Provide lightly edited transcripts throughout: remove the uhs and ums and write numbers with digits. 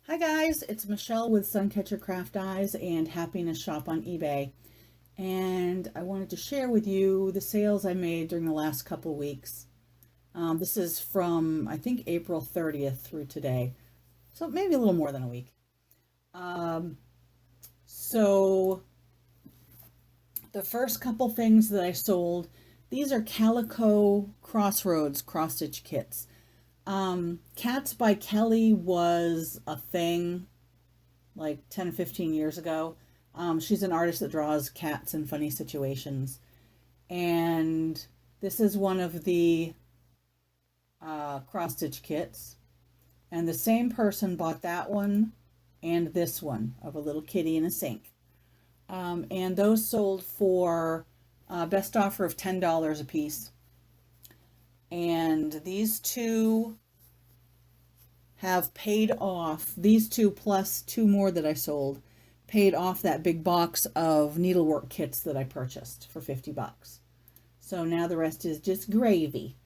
Hi guys, it's Michelle with Suncatcher Craft Eyes and Happiness Shop on eBay. And I wanted to share with you the sales I made during the last couple weeks. This is from, I think, April 30th through today. So maybe a little more than a week. Um, so the first couple things that I sold, these are Calico Crossroads cross-stitch kits. Cats by Kelly was a thing like 10 or 15 years ago. She's an artist that draws cats in funny situations. And this is one of the cross stitch kits. And the same person bought that one and this one of a little kitty in a sink. And those sold for best offer of $10 a piece. And these two have paid off, these two plus two more that I sold, paid off that big box of needlework kits that I purchased for 50 bucks. So now the rest is just gravy.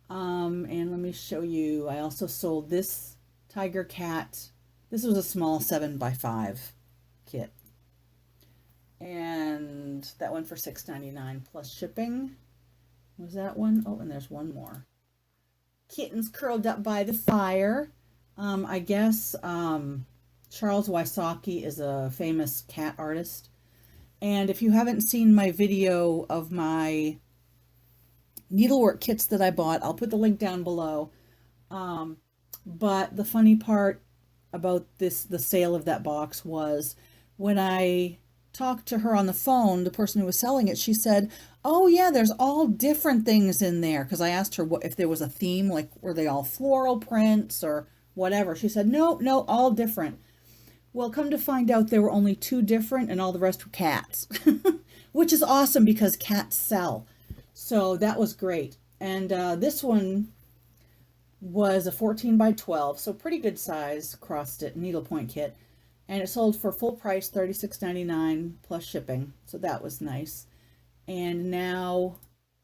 And let me show you, I also sold this tiger cat. This was a small 7x5 kit. And that went for $6.99 plus shipping. Was that one? Oh, and there's one more. Kittens curled up by the fire. I guess Charles Wysocki is a famous cat artist. And if you haven't seen my video of my needlework kits that I bought, I'll put the link down below. But the funny part about the sale of that box was when I talked to her on the phone, the person who was selling it, she said, "Oh yeah, there's all different things in there." Because I asked her what if there was a theme, like were they all floral prints or whatever. She said, no, all different. Well, come to find out there were only two different and all the rest were cats, which is awesome because cats sell. So that was great. And this one was a 14x12, so pretty good size cross-stitch needlepoint kit. And it sold for full price, $36.99 plus shipping. So that was nice. And now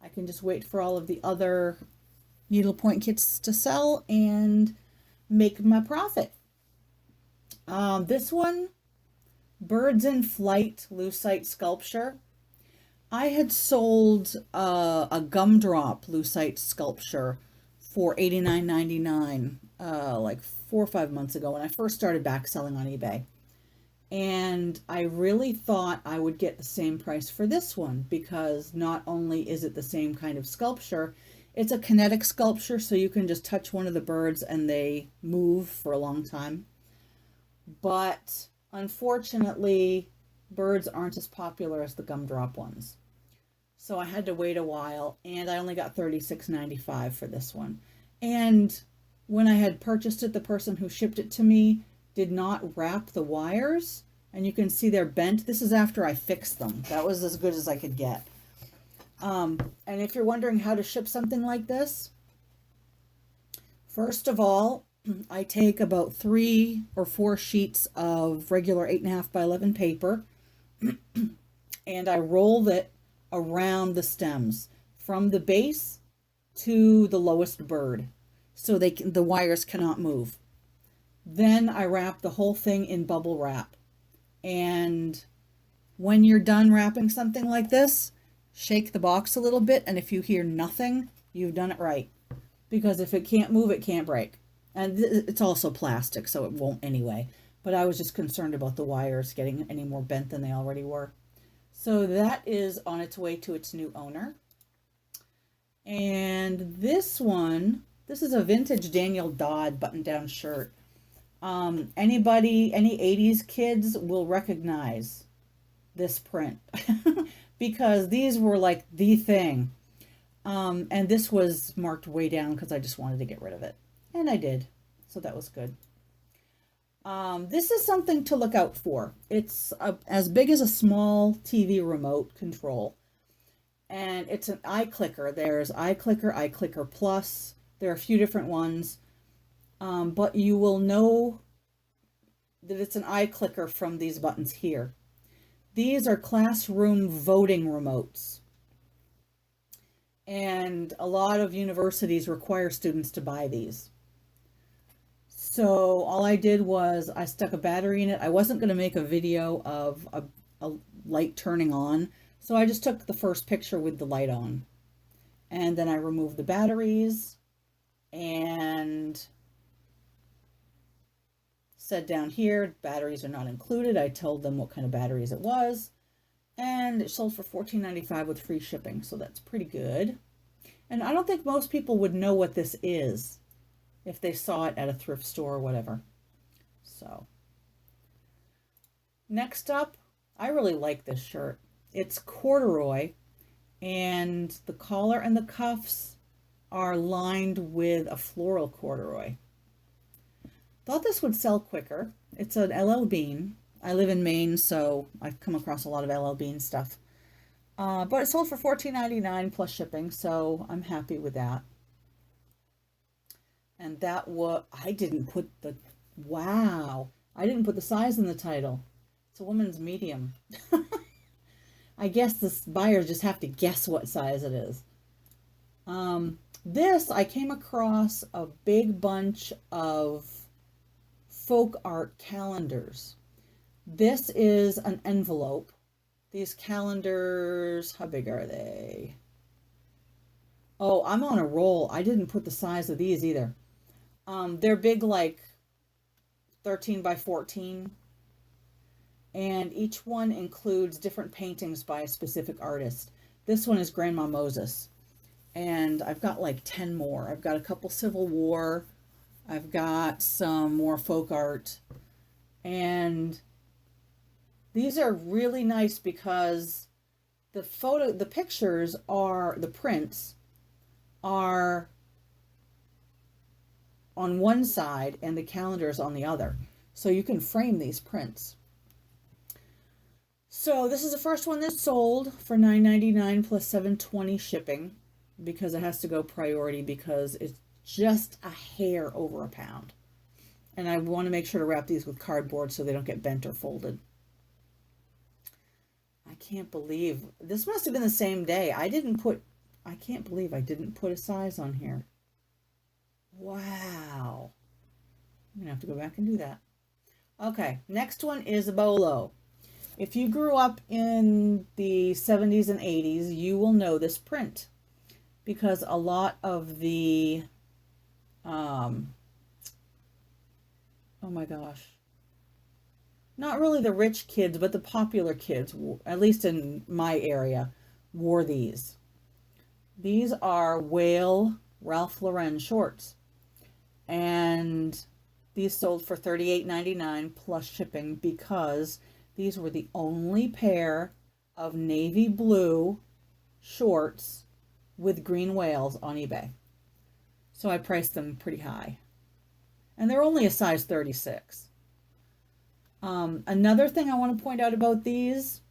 I can just wait for all of the other needlepoint kits to sell and make my profit. This one, Birds in Flight Lucite Sculpture. I had sold a gumdrop lucite sculpture for $89.99 like 4 or 5 months ago when I first started back selling on eBay. And I really thought I would get the same price for this one because not only is it the same kind of sculpture, it's a kinetic sculpture, so you can just touch one of the birds and they move for a long time. But unfortunately, birds aren't as popular as the gumdrop ones. So I had to wait a while, and I only got $36.95 for this one. And when I had purchased it, the person who shipped it to me did not wrap the wires, and you can see they're bent. This is after I fixed them. That was as good as I could get. And if you're wondering how to ship something like this, first of all, I take about 3 or 4 sheets of regular 8.5x11 paper, and I roll it around the stems from the base to the lowest bird, so the wires cannot move. Then I wrap the whole thing in bubble wrap. And when you're done wrapping something like this, shake the box a little bit, and if you hear nothing, you've done it right. Because if it can't move, it can't break. And it's also plastic, so it won't anyway. But I was just concerned about the wires getting any more bent than they already were. So that is on its way to its new owner. And this one, this is a vintage Daniel Dodd button-down shirt. Any 80s kids will recognize this print because these were like the thing. And this was marked way down because I just wanted to get rid of it. And I did. So that was good. This is something to look out for. It's as big as a small TV remote control. And it's an iClicker. There's iClicker, iClicker Plus. There are a few different ones. But you will know that it's an iClicker from these buttons here. These are classroom voting remotes. And a lot of universities require students to buy these. So all I did was I stuck a battery in it. I wasn't going to make a video of a light turning on, so I just took the first picture with the light on. And then I removed the batteries and said down here, batteries are not included. I told them what kind of batteries it was. And it sold for $14.95 with free shipping, so that's pretty good. And I don't think most people would know what this is if they saw it at a thrift store or whatever. So, next up, I really like this shirt. It's corduroy, and the collar and the cuffs are lined with a floral corduroy. Thought this would sell quicker. It's an LL Bean. I live in Maine, so I've come across a lot of LL Bean stuff. But it sold for $14.99 plus shipping, so I'm happy with that. And that was, I didn't put the, wow, I didn't put the size in the title. It's a woman's medium. I guess the buyers just have to guess what size it is. This, I came across a big bunch of folk art calendars. This is an envelope. These calendars, how big are they? Oh, I'm on a roll. I didn't put the size of these either. They're big, like 13 by 14. And each one includes different paintings by a specific artist. This one is Grandma Moses. And I've got like 10 more. I've got a couple Civil War. I've got some more folk art. And these are really nice because the pictures are, the prints are on one side and the calendar is on the other. So you can frame these prints. So this is the first one that sold for $9.99 plus $7.20 shipping, because it has to go priority because it's just a hair over a pound. And I want to make sure to wrap these with cardboard so they don't get bent or folded. I can't believe this must have been the same day. I can't believe I didn't put a size on here. Wow. I'm going to have to go back and do that. Okay, next one is a bolo. If you grew up in the 70s and 80s, you will know this print because a lot of the, oh my gosh, not really the rich kids, but the popular kids, at least in my area, wore these. These are whale Ralph Lauren shorts. And these sold for $38.99 plus shipping because these were the only pair of navy blue shorts with green whales on eBay. So I priced them pretty high. And they're only a size 36. Another thing I want to point out about these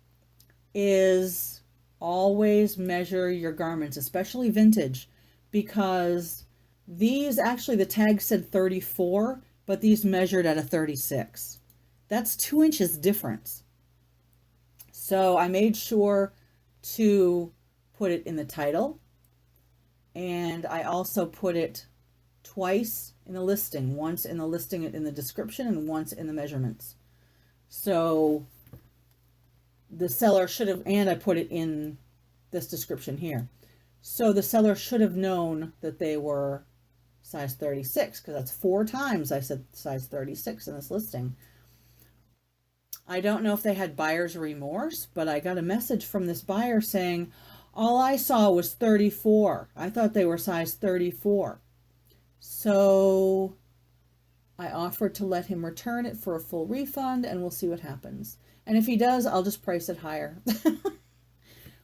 is always measure your garments, especially vintage, because these, actually the tag said 34, but these measured at a 36. That's 2 inches difference. So I made sure to put it in the title, and I also put it twice in the listing, once in the listing in the description and once in the measurements. So the seller should have, and I put it in this description here. So the seller should have known that they were size 36, because that's 4 times I said size 36 in this listing. I don't know if they had buyer's remorse, but I got a message from this buyer saying, all I saw was 34. I thought they were size 34. So I offered to let him return it for a full refund, and we'll see what happens. And if he does, I'll just price it higher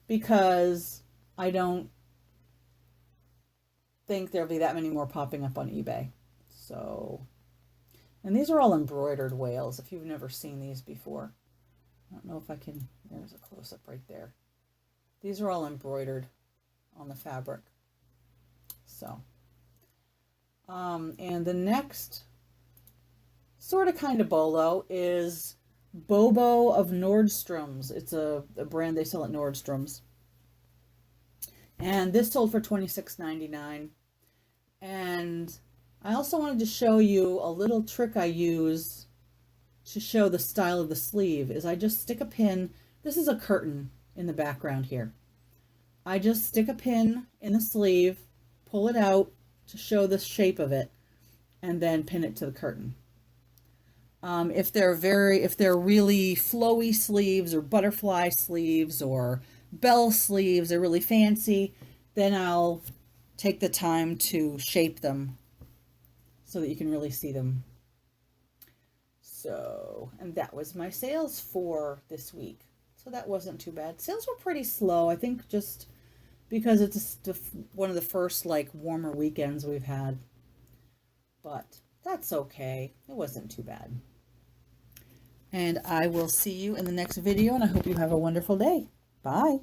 because I don't think there'll be that many more popping up on eBay. So, and these are all embroidered whales if you've never seen these before. I don't know if I can, there's a close-up right there. These are all embroidered on the fabric. So, and the next sort of kind of bolo is Bobo of Nordstrom's. It's a brand they sell at Nordstrom's. And this sold for $26.99. And I also wanted to show you a little trick I use to show the style of the sleeve is I just stick a pin. This is a curtain in the background here. I just stick a pin in the sleeve, pull it out to show the shape of it, and then pin it to the curtain. If they're really flowy sleeves or butterfly sleeves or bell sleeves, they're really fancy, then I'll take the time to shape them so that you can really see them. So, and that was my sales for this week. So that wasn't too bad. Sales were pretty slow, I think, just because it's one of the first like warmer weekends we've had. But that's okay. It wasn't too bad. And I will see you in the next video, and I hope you have a wonderful day. Bye.